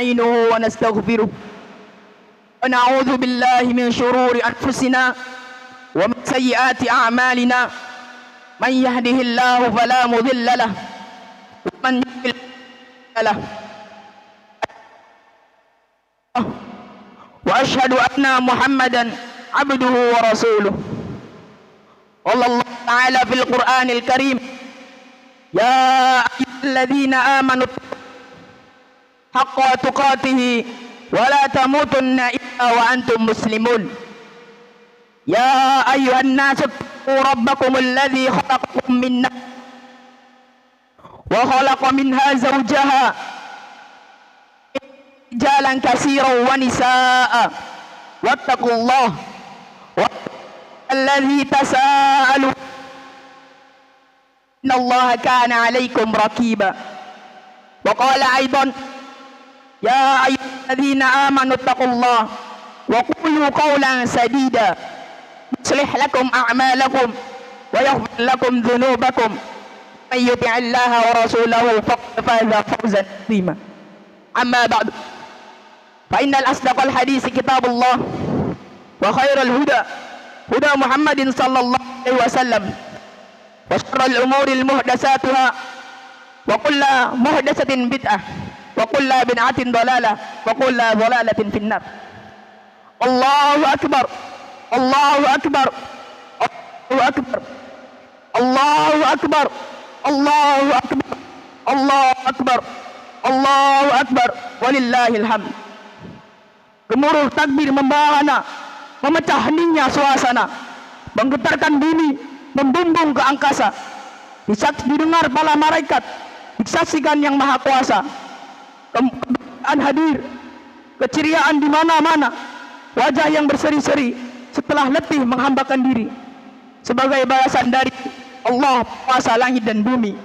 ونستعينه ونستغفره ونعوذ بالله من شرور أنفسنا ومن سيئات أعمالنا من يهده الله فلا مضل له ومن يضلل فلا له وأشهد أن محمدا عبده ورسوله. قال الله تعالى في القرآن الكريم يا أيها الذين آمنوا حق تقاته ولا تموتن إلا وأنتم مسلمون. يا أيها الناس اتقوا ربكم الذي خلقكم من نفس وخلق منها زوجها رجالا كثيرا ونساء واتقوا الله الذي تساءلون إن الله كان عليكم رقيبا. وقال أيضا يا أيها الذين آمنوا اتقوا الله وقولوا قولا سديدا يصلح لكم أعمالكم ويغفر لكم ذنوبكم من يطع الله ورسوله فقد فاز فوزا عظيما. أما بعد فإن الأصدق الحديث كتاب الله وخير الهدى هدى محمد صلى الله عليه وسلم وشر الأمور المحدثاتها وكل محدثة بدعة وكل بدعة ضلالة وكل ضلالة في النار. الله أكبر الله أكبر الله أكبر الله أكبر الله أكبر الله أكبر الله أكبر walillahil hamd. Gemuruh takbir membahana, memecah heningnya suasana, menggetarkan bumi, membumbung ke angkasa, didengar para malaikat, disaksikan yang maha kuasa. Kemuliaan hadir, keceriaan di mana-mana, wajah yang berseri-seri setelah letih menghambakan diri sebagai balasan dari Allah kuasa langit dan bumi.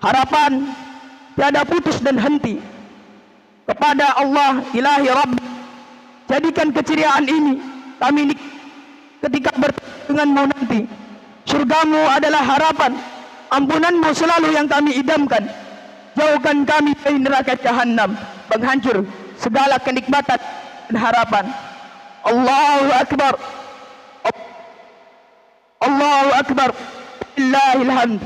Harapan tiada putus dan henti kepada Allah ilahi Rabb. Jadikan keceriaan ini kami ketika bertemu denganmu nanti. Surgamu adalah harapan, ampunanmu selalu yang kami idamkan. Jauhkan kami dari neraka jahanam, penghancur segala kenikmatan dan harapan. Allahu Akbar Allahu Akbar Billahil hamd.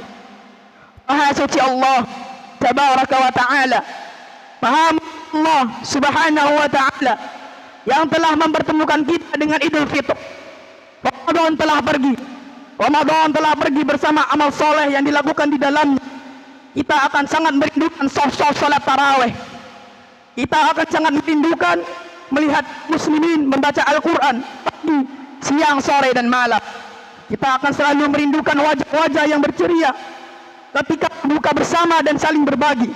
Maha suci Allah tabaraka wa ta'ala, Maha Allah subhanahu wa ta'ala yang telah mempertemukan kita dengan Idul Fitr. Ramadan telah pergi bersama amal soleh yang dilakukan di dalamnya. Kita akan sangat merindukan salat tarawih. Kita akan sangat merindukan melihat muslimin membaca Al-Quran pagi, siang, sore, dan malam. Kita akan selalu merindukan wajah-wajah yang berceria ketika buka bersama dan saling berbagi.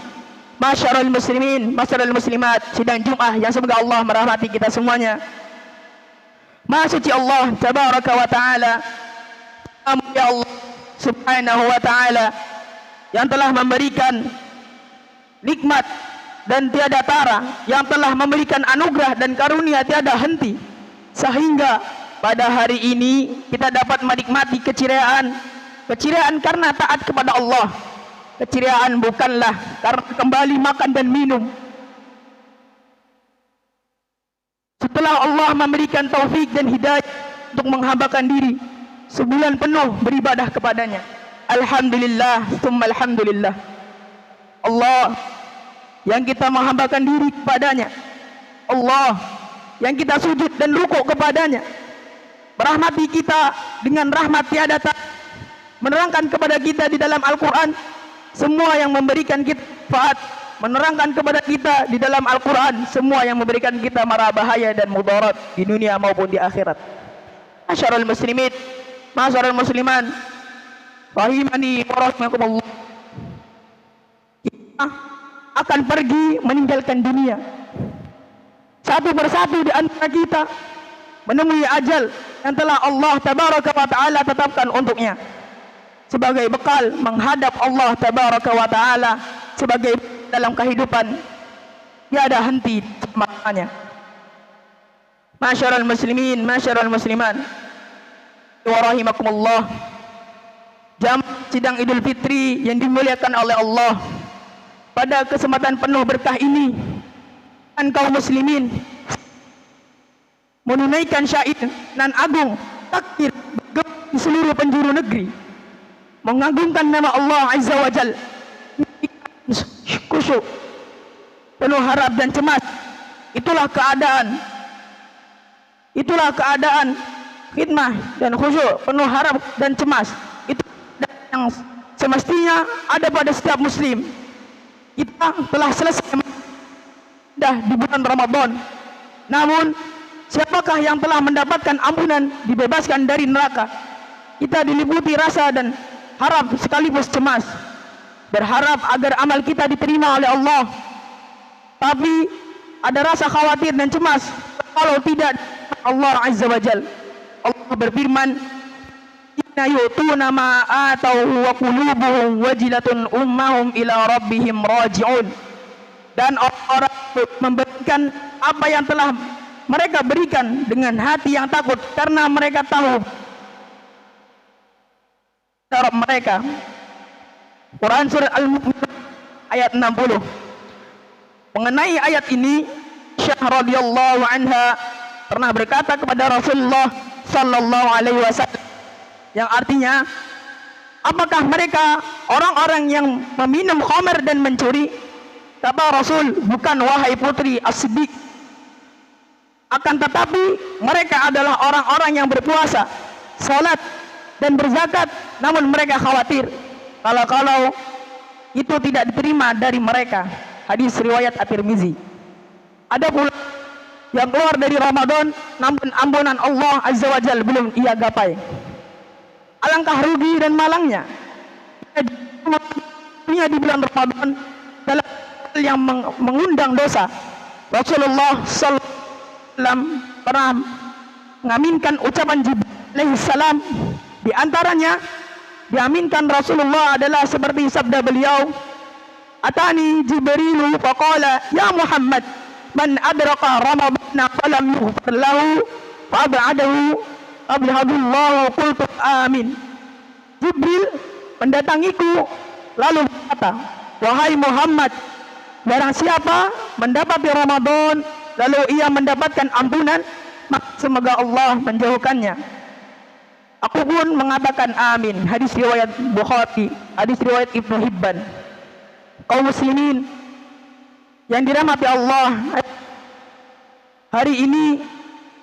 Masyarul muslimin, masyarul muslimat, sidang Jum'ah yang semoga Allah merahmati kita semuanya. Maha suci Allah tabaraka wa ta'ala, ya Allah subhanahu wa ta'ala yang telah memberikan nikmat dan tiada tara, yang telah memberikan anugerah dan karunia tiada henti, sehingga pada hari ini kita dapat menikmati keceriaan karena taat kepada Allah. Keceriaan bukanlah karena kembali makan dan minum. Setelah Allah memberikan taufik dan hidayah untuk menghambakan diri sebulan penuh beribadah kepadanya. Alhamdulillah, tsumma alhamdulillah. Allah yang kita menghambakan diri kepadanya, Allah yang kita sujud dan rukuk kepadanya, merahmati kita dengan rahmat tiada tara, menerangkan kepada kita di dalam Al-Quran semua yang memberikan kita manfaat, menerangkan kepada kita di dalam Al-Quran semua yang memberikan kita mara bahaya dan mudarat di dunia maupun di akhirat. Masyarul muslimin, masyarul musliman, rahimani wa rahimakumullah. Kita akan pergi meninggalkan dunia. Satu persatu di antara kita menemui ajal yang telah Allah tabaraka wa ta'ala tetapkan untuknya sebagai bekal menghadap Allah tabaraka wa ta'ala, sebagai dalam kehidupan tiada henti selamanya. Masyarul muslimin, masyarul musliman, wa rahimakumullah. Jam sidang Idul Fitri yang dimuliakan oleh Allah, pada kesempatan penuh berkah ini kaum muslimin menunaikan syair nan agung takbir di seluruh penjuru negeri, mengagungkan nama Allah Azza wa Jal, khusyuk, penuh harap dan cemas. Itulah keadaan khidmah dan khusyuk, penuh harap dan cemas. Itu yang semestinya ada pada setiap muslim. Kita telah selesai dah di bulan Ramadan, namun siapakah yang telah mendapatkan ampunan, dibebaskan dari neraka? Kita diliputi rasa dan harap sekaligus cemas, berharap agar amal kita diterima oleh Allah, tapi ada rasa khawatir dan cemas kalau tidak. Allah Azza wa Jal, Allah berfirman, inna yu'tuna ma atau wa qulubuhum wajilatun ummahum ila rabbihim raji'un. Dan orang memberikan apa yang telah mereka berikan dengan hati yang takut, karena mereka tahu Rabb mereka. Quran Surah Al-Mu'minun ayat 60. Mengenai ayat ini, Syekh radhiyallahu anha pernah berkata kepada Rasulullah sallallahu alaihi wasallam, yang artinya, apakah mereka orang-orang yang meminum khamar dan mencuri? Kata Rasul, bukan wahai putri As-Siddiq, akan tetapi mereka adalah orang-orang yang berpuasa, salat dan berzakat, namun mereka khawatir kalau itu tidak diterima dari mereka. Hadis riwayat At-Tirmizi. Ada pula yang keluar dari Ramadan namun ampunan Allah Azza wa Jalla belum ia gapai. Alangkah rugi dan malangnya di bulan Ramadan dalam hal yang mengundang dosa. Rasulullah sallallahu alaihi wasallam pernah mengaminkan ucapan Jibril alaihi salam. Di antaranya diaminkan Rasulullah adalah seperti sabda beliau, atani Jibrilu faqala ya Muhammad, man adraka ramadana falam yughfar lahu fa'ab'adahu abhadullahu qultu amin. Jibril mendatangiku lalu berkata, wahai Muhammad, barang siapa mendapati Ramadan lalu ia mendapatkan ampunan, maka semoga Allah menjauhkannya. Aku pun mengatakan amin. Hadis riwayat Bukhari, hadis riwayat Ibnu Hibban. Kaum muslimin yang dirahmati Allah, hari ini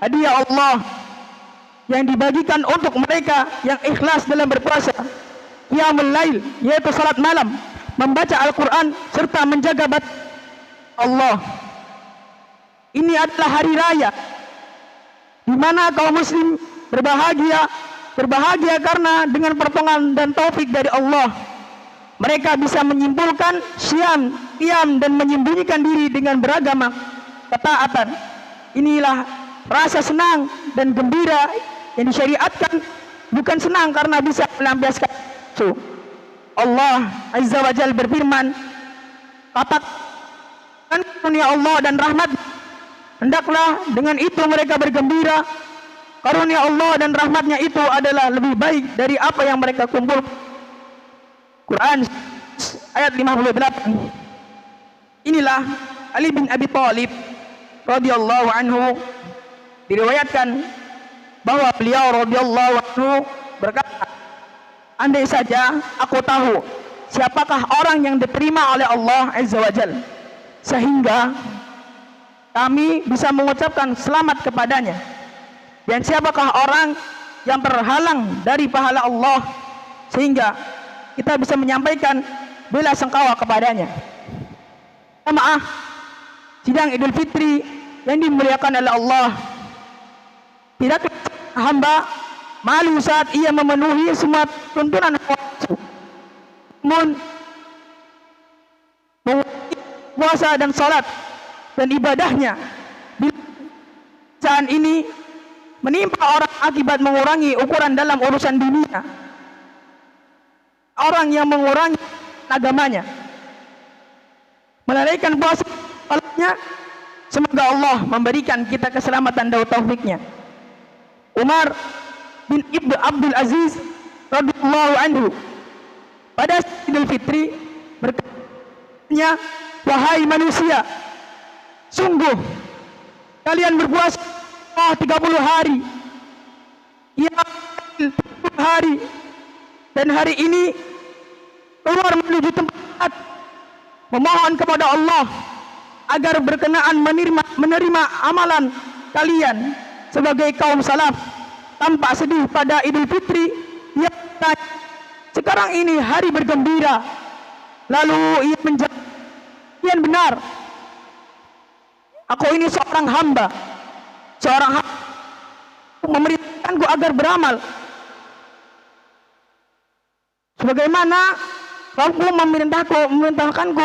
hadiah Allah yang dibagikan untuk mereka yang ikhlas dalam berpuasa, qiyamul lail, yaitu salat malam, membaca Al-Quran serta menjaga batin Allah. Ini adalah hari raya di mana kaum muslim berbahagia karena dengan pertolongan dan taufik dari Allah mereka bisa menyimpulkan siam, qiyam dan menyembunyikan diri dengan beragam ketaatan. Inilah rasa senang dan gembira yang disyariatkan, bukan senang karena bisa melampiaskan nafsu. Allah Azza wa Jalla berfirman, katakan karunia Allah dan rahmat, hendaklah dengan itu mereka bergembira. Karunia Allah dan rahmatnya itu adalah lebih baik dari apa yang mereka kumpul. Quran ayat 58. Inilah Ali bin Abi Thalib radhiyallahu anhu, diriwayatkan bahwa beliau radhiyallahu anhu berkata, andai saja aku tahu siapakah orang yang diterima oleh Allah Azza wa Jalla, sehingga kami bisa mengucapkan selamat kepadanya, dan siapakah orang yang terhalang dari pahala Allah sehingga kita bisa menyampaikan bela sungkawa kepadanya. Jamaah sidang Idul Fitri yang dimuliakan oleh Allah, tidak hamba malu saat ia memenuhi semua tuntunan namun puasa dan salat dan ibadahnya di saat ini menimpa orang akibat mengurangi ukuran dalam urusan dunia, orang yang mengurangi agamanya, melalaikan puasa salatnya. Semoga Allah memberikan kita keselamatan dan taufiknya. Umar bin Ibnu Abdul Aziz radhiyallahu anhu pada Idul Fitri berkata, wahai manusia, sungguh kalian berpuasa 30 hari, ya 30 hari, dan hari ini keluar menuju tempat memohon kepada Allah agar berkenaan menerima amalan kalian sebagai kaum salaf, tampak sedih pada Idul Fitri. Ia sekarang ini hari bergembira, lalu ia menjawab, "Kian benar, aku ini seorang hamba memerintahkanku agar beramal sebagaimana Rabbku memerintahkanku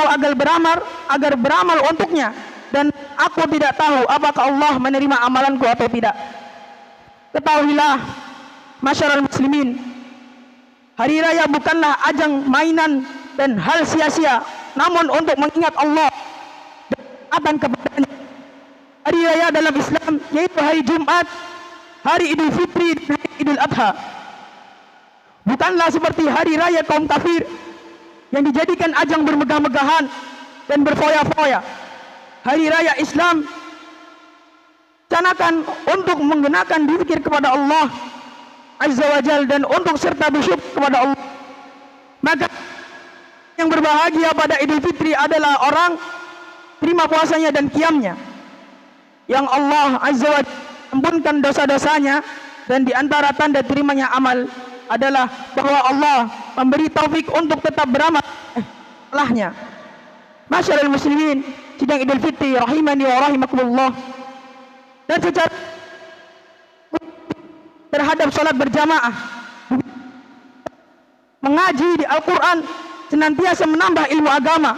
agar beramal untuknya, dan aku tidak tahu apakah Allah menerima amalanku atau tidak." Ketahuilah masyarakat muslimin, hari raya bukanlah ajang mainan dan hal sia-sia, namun untuk mengingat Allah dan taatan kepadanya. Hari raya dalam Islam yaitu hari Jumat, hari Idul Fitri, dan hari Idul Adha. Bukanlah seperti hari raya kaum kafir yang dijadikan ajang bermegah-megahan dan berfoya-foya. Hari raya Islam canakan untuk menggunakan dzikir kepada Allah Azza wa Jalla dan untuk serta bersyukur kepada Allah. Maka yang berbahagia pada Idul Fitri adalah orang terima puasanya dan qiyamnya, yang Allah Azza wa Jalla ampunkan dosa-dosanya, dan di antara tanda terimanya amal adalah bahwa Allah memberi taufik untuk tetap beramal setelahnya. Masyaallah muslimin, sidang Idul Fitri rahimani wa rahimakumullah, dan secara terhadap salat berjamaah, mengaji di Al-Quran, senantiasa menambah ilmu agama,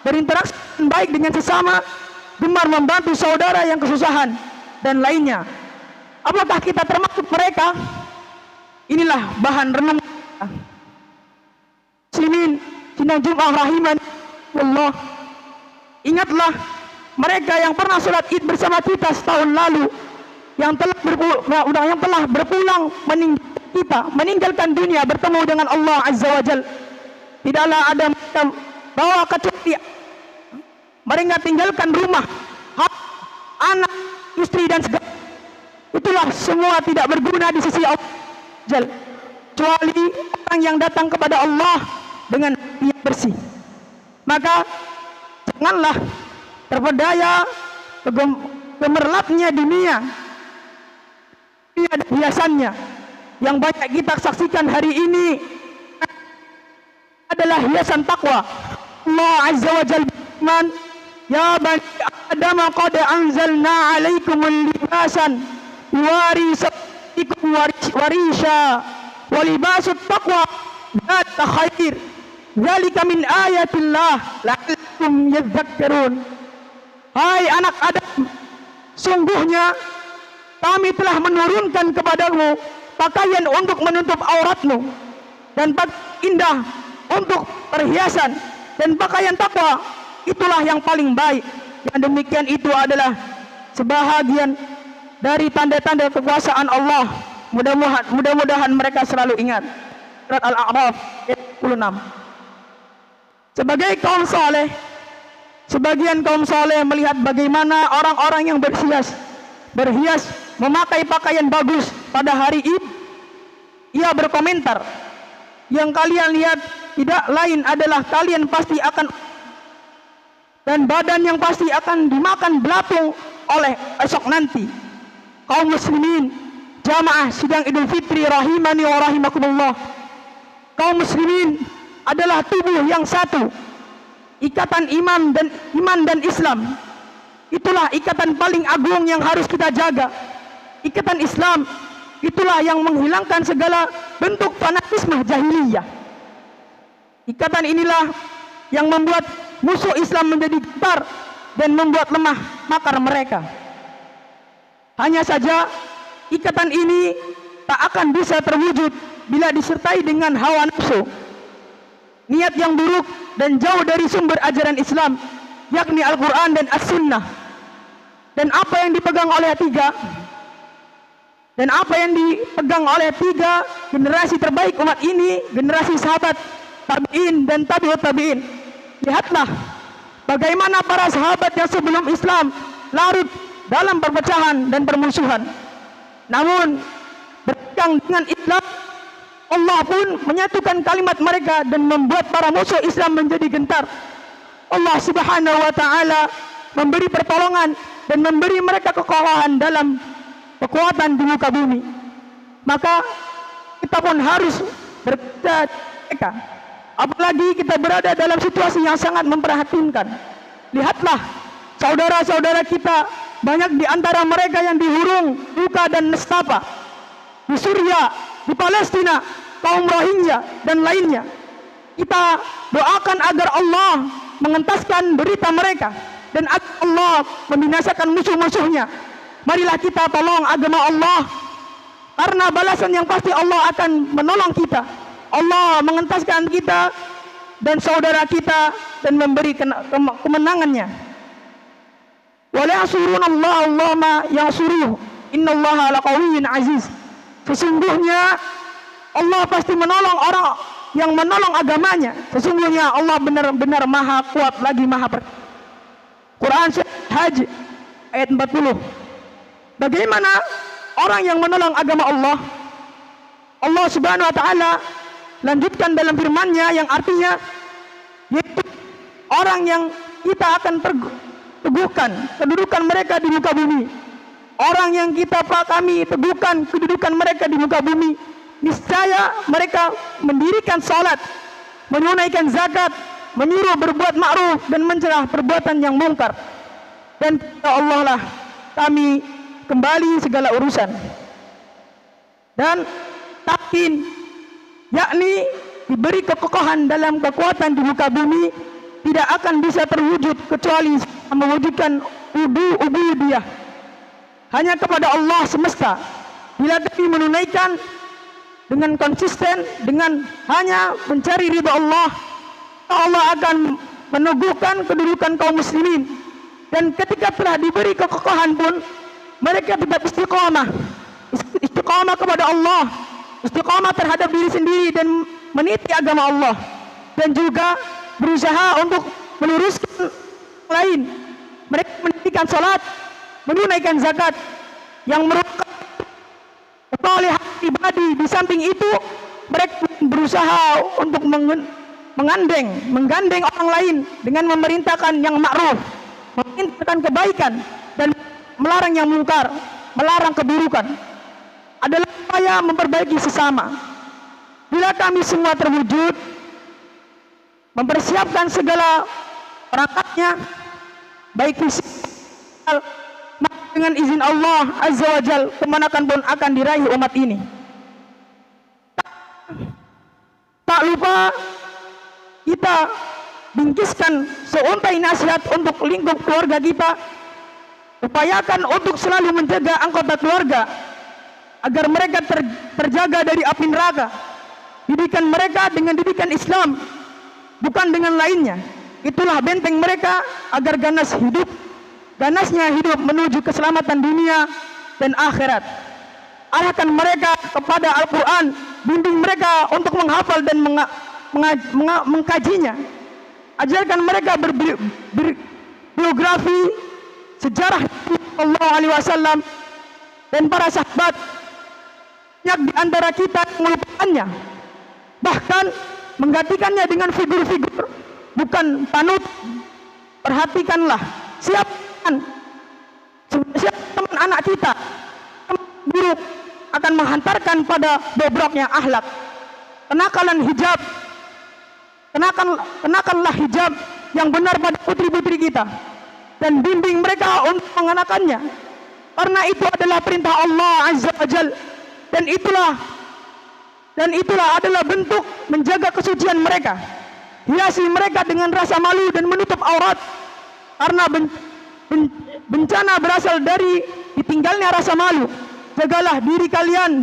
berinteraksi baik dengan sesama, gemar membantu saudara yang kesusahan, dan lainnya. Apakah kita termasuk mereka? Inilah bahan renung muslimin sidang Jumat rahiman Allah. Ingatlah mereka yang pernah sholat Id bersama kita setahun lalu, yang telah berpulang meninggalkan dunia bertemu dengan Allah Azza wa Jalla. Tidaklah ada bawa kecuali mereka tinggalkan rumah, anak, istri, dan segala. Itulah semua tidak berguna di sisi Allah Jalla, kecuali orang yang datang kepada Allah dengan hati yang bersih. Maka janganlah terpedaya gemerlapnya dunia dan hiasannya yang banyak kita saksikan hari ini adalah hiasan takwa. Allah Azza wa Jalla berfirman, "Ya bani Adam, qad anzalna 'alaikumul libasan yuwari sawatikum warisha wa libasut taqwa dzaka khair dzalika min ayatillah la'allakum yadhakkarun." Hai anak Adam, sungguhnya kami telah menurunkan kepadamu pakaian untuk menutup auratmu, dan pakaian indah untuk perhiasan, dan pakaian takwa itulah yang paling baik. Yang demikian itu adalah sebahagian dari tanda-tanda kekuasaan Allah. Mudah-mudahan mereka selalu ingat. Surat Al-A'raf ayat 26. Sebagai kaum saleh, sebagian kaum saleh melihat bagaimana orang-orang yang berhias memakai pakaian bagus pada hari Id. Ia berkomentar, "Yang kalian lihat tidak lain adalah kalian pasti akan, dan badan yang pasti akan dimakan belatung oleh esok nanti." Kaum muslimin jamaah sidang Idul Fitri rahimani wa rahimakumullah, kaum muslimin adalah tubuh yang satu, ikatan iman dan Islam. Itulah ikatan paling agung yang harus kita jaga. Ikatan Islam itulah yang menghilangkan segala bentuk fanatisme jahiliyah. Ikatan inilah yang membuat musuh Islam menjadi gentar dan membuat lemah makar mereka. Hanya saja ikatan ini tak akan bisa terwujud bila disertai dengan hawa nafsu, niat yang buruk dan jauh dari sumber ajaran Islam, yakni Al-Quran dan As-Sunnah. Dan apa yang dipegang oleh tiga generasi terbaik umat ini, generasi sahabat, tabi'in dan tabi'ut tabi'in. Lihatlah bagaimana para sahabat yang sebelum Islam larut dalam perpecahan dan permusuhan. Namun berpegang dengan Islam, Allah pun menyatukan kalimat mereka dan membuat para musuh Islam menjadi gentar. Allah Subhanahu wa taala memberi pertolongan dan memberi mereka kekokohan dalam kekuatan di muka bumi. Maka kita pun harus berkata mereka. Apalagi kita berada dalam situasi yang sangat memprihatinkan. Lihatlah saudara-saudara kita, banyak di antara mereka yang dihurung luka dan nestapa di Suriah, di Palestina, kaum Rohingya dan lainnya. Kita doakan agar Allah mengentaskan derita mereka dan agar Allah membinasakan musuh-musuhnya. Marilah kita tolong agama Allah, karena balasan yang pasti Allah akan menolong kita. Allah mengentaskan kita dan saudara kita dan memberi kemenangannya. Wala yansurunallahu Allah ma yansuruhu, innallaha laqawiyyun aziz. Sesungguhnya Allah pasti menolong orang yang menolong agamanya. Sesungguhnya Allah benar-benar maha kuat lagi maha Quran Hajj ayat 40. Bagaimana orang yang menolong agama Allah? Allah Subhanahu wa taala lanjutkan dalam firman-Nya yang artinya yaitu orang yang kita akan teguhkan kedudukan mereka di muka bumi. Orang yang kami teguhkan kedudukan mereka di muka bumi, niscaya mereka mendirikan salat, menunaikan zakat, menyuruh berbuat ma'ruf dan mencegah perbuatan yang mungkar. Dan kepada Allah lah kami kembali segala urusan. Dan takin, yakni diberi kekokohan dalam kekuatan di muka bumi, tidak akan bisa terwujud kecuali mewujudkan ubudiyah hanya kepada Allah semesta. Bila kami menunaikan dengan konsisten, dengan hanya mencari ridha Allah, Allah akan meneguhkan kedudukan kaum muslimin. Dan ketika telah diberi kekokohan pun, mereka tetap istiqamah kepada Allah, istiqamah terhadap diri sendiri dan meniti agama Allah, dan juga berusaha untuk meluruskan lain. Mereka mendirikan salat, menunaikan zakat yang merupakan kesolehan pribadi. Di samping itu mereka berusaha untuk menggandeng orang lain dengan memerintahkan yang ma'ruf, memerintahkan kebaikan dan melarang yang mungkar, melarang keburukan. Adalah upaya memperbaiki sesama. Bila kami semua terwujud, mempersiapkan segala perangkatnya, baik fisik, dengan izin Allah Azza wa Jal, kemenangan pun akan diraih umat ini. Tak lupa kita bingkiskan seuntai nasihat untuk lingkup keluarga kita. Upayakan untuk selalu menjaga anggota keluarga agar mereka terjaga dari api neraka. Didikan mereka dengan didikan Islam, bukan dengan lainnya. Itulah benteng mereka agar ganasnya hidup menuju keselamatan dunia dan akhirat. Arahkan mereka kepada Al-Quran, bimbing mereka untuk menghafal dan mengkajinya. Ajarkan mereka biografi sejarah Sallallahu Alaihi Wasallam dan para sahabat. Banyak di antara kita yang melupakannya, bahkan menggantikannya dengan figur-figur bukan panut. Perhatikanlah siapa teman anak kita buruk akan menghantarkan pada bobroknya akhlak. Kenakanlah hijab yang benar pada putri-putri kita dan bimbing mereka untuk mengenakannya, karena itu adalah perintah Allah Azza wa Jal. Dan itulah adalah bentuk menjaga kesucian mereka. Hiasi mereka dengan rasa malu dan menutup aurat, karena bencana berasal dari ditinggalnya rasa malu. Jagalah diri kalian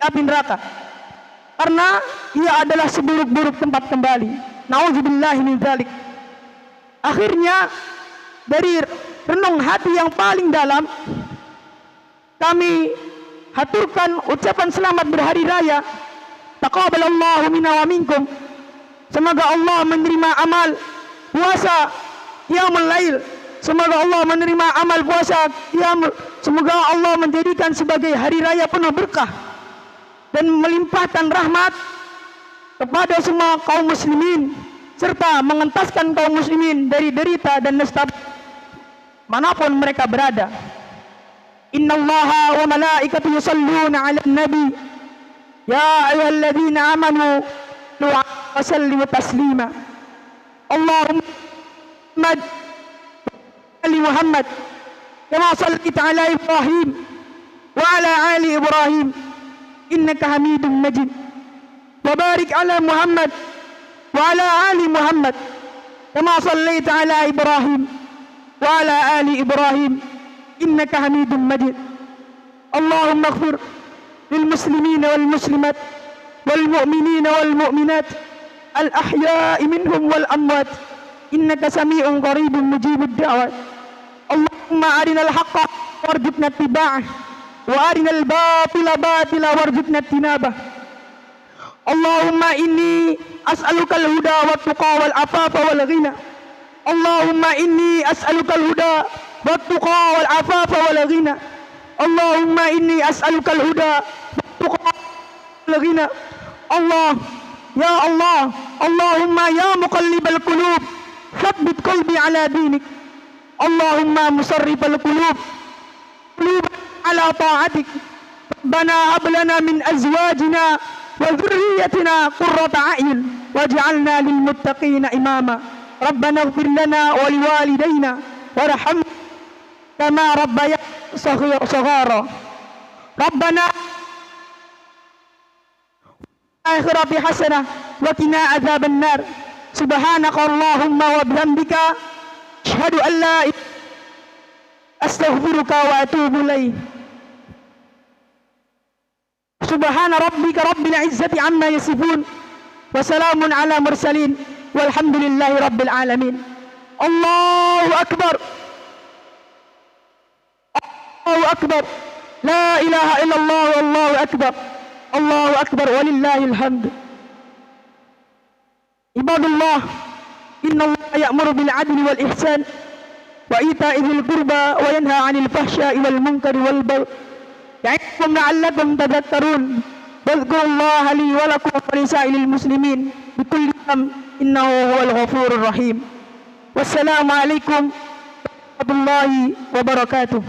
api neraka, karena ia adalah seburuk-buruk tempat kembali. Nauzubillahi min dzalik. Akhirnya dari renung hati yang paling dalam, kami haturkan ucapan selamat berhari raya. Taqabbalallahu minna wa minkum. Semoga Allah menerima amal puasa qiyamul lail. Semoga Allah menerima amal puasa qiyamul. Semoga Allah menjadikan sebagai hari raya penuh berkah dan melimpahkan rahmat kepada semua kaum muslimin, serta mengentaskan kaum muslimin dari derita dan nestapa manapun mereka berada. Innallaha wa malaikatahu yusalluna 'alan nabi ya ayyuhalladzina amanu sallu 'alaihi wa sallimu taslima. Allahumma ali Muhammad kama shallaita 'ala Ibrahim wa 'ala ali Ibrahim innaka Hamidum Majid. Wa barik 'ala Muhammad wa 'ala ali Muhammad kama shallaita 'ala Ibrahim wa 'ala ali Ibrahim innaka Hamidum Majid. Allahumma ighfir lil muslimina wal muslimat wal mu'minina wal mu'minat al ahya'i minhum wal amwat innaka sami'un qaribun mujibud da'wat. Allahumma arinal haqqa warzuqna ittiba'ah wa arinal batila batila warzuqna ijtinabah. Allahumma inni as'aluka al-huda wat tuqa wal afafa wal ghina. Allahumma inni as'aluka al-huda wat tuqa wal afafa wal ghina. Allahumma inni as'aluka al-huda wat tuqa wal ghina. Allah, ya Allah, Allahumma ya muqallibal qulub tsabbit qalbi ala dinik. Allahumma musarrifal qulub ala ta'atik. Rabbana hab lana min azwajina wa dhurriyyatina qurrata a'yun waj'alna lil muttaqina imama. Rabbana ighfir lana wa liwalidayna warhamna kama rabbayana saghara. Rabbana akhirati hasanah wa qina adzaban nar. Subhanaka Allahumma wa bihamdika asyhadu an la ilaha illa anta astaghfiruka wa atubu ilaik. Subhana rabbika rabbil izzati amma yasifun wa salamun ala mursalin walhamdulillahi rabbil alamin. Allahu akbar, Allahu akbar, la ilaha illallah wallahu akbar, Allahu akbar walillahil hamd. Ibadallah, innallaha ya'muru bil adli wal ihsan wa ita'i dzil qurba wa yanha 'anil fahsya'i wal munkari wal baghi ya'idukum la'allakum tadhakkarun. Wadhkurullaha li wa lakum wa lisa'ilil muslimin bikulli am innahu huwal ghafurur rahim. Wassalamu alaikum warahmatullahi wabarakatuh.